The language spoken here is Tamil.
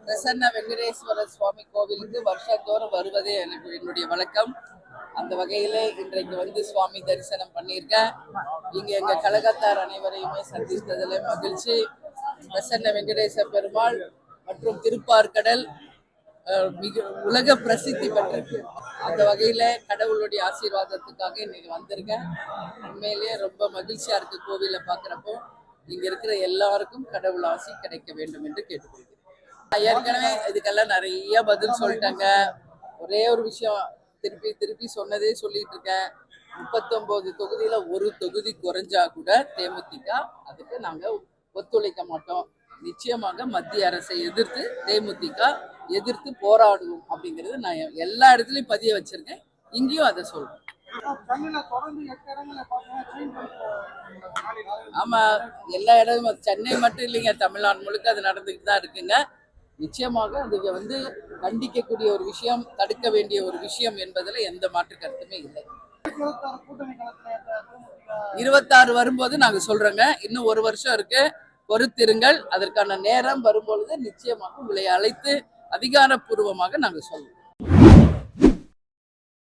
பிரசன்ன வெங்கடேஸ்வர சுவாமி கோவிலுக்கு வருஷந்தோறும் வருவதே எனக்கு என்னுடைய வழக்கம். அந்த வகையிலே இன்றைக்கு வந்து சுவாமி தரிசனம் பண்ணியிருக்கேன். இங்க எங்க கழகத்தார் அனைவரையுமே சந்தித்ததில் மகிழ்ச்சி. பிரசன்ன வெங்கடேச பெருமாள் மற்றும் திருப்பார்கடல் மிக உலக பிரசித்தி பெற்றிருக்கு. அந்த வகையில கடவுளுடைய ஆசீர்வாதத்துக்காக இன்னைக்கு வந்திருக்கேன். உண்மையிலேயே ரொம்ப மகிழ்ச்சியா இருக்கு. கோவிலை பாக்குறப்போ இங்க இருக்கிற எல்லாருக்கும் கடவுள் ஆசி கிடைக்க வேண்டும் என்று கேட்டுக்கொள்கிறேன். ஏற்கனவே இதுக்கெல்லாம் நிறைய பதில் சொல்லிட்டாங்க. ஒரே ஒரு விஷயம் திருப்பி திருப்பி சொன்னதே சொல்லிட்டு இருக்கேன். 39 தொகுதியில ஒரு தொகுதி குறைஞ்சா கூட தேமுதிக அதுக்கு நாங்க ஒத்துழைக்க மாட்டோம். நிச்சயமாக மத்திய அரசை எதிர்த்து தேமுதிக எதிர்த்து போராடுவோம் அப்படிங்கிறது நான் எல்லா இடத்துலயும் பதிய வச்சிருக்கேன். இங்கேயும் அதை சொல்றேன். ஆமா, எல்லா இடமும் சென்னை மட்டும் இல்லைங்க, தமிழ்நாடு முழுக்க அது நடந்துகிட்டு தான் இருக்குங்க. நிச்சயமாக அது வந்து கண்டிக்கக்கூடிய ஒரு விஷயம், தடுக்க வேண்டிய ஒரு விஷயம் என்பதுல எந்த மாற்று கருத்துமே இல்லை. 26 வரும்போது நாங்க சொல்றோங்க. இன்னும் ஒரு வருஷம் இருக்கு, பொறுத்திருங்கள். அதற்கான நேரம் வரும்பொழுது நிச்சயமாக உங்களை அழைத்து அதிகாரப்பூர்வமாக நாங்க சொல்றோம்.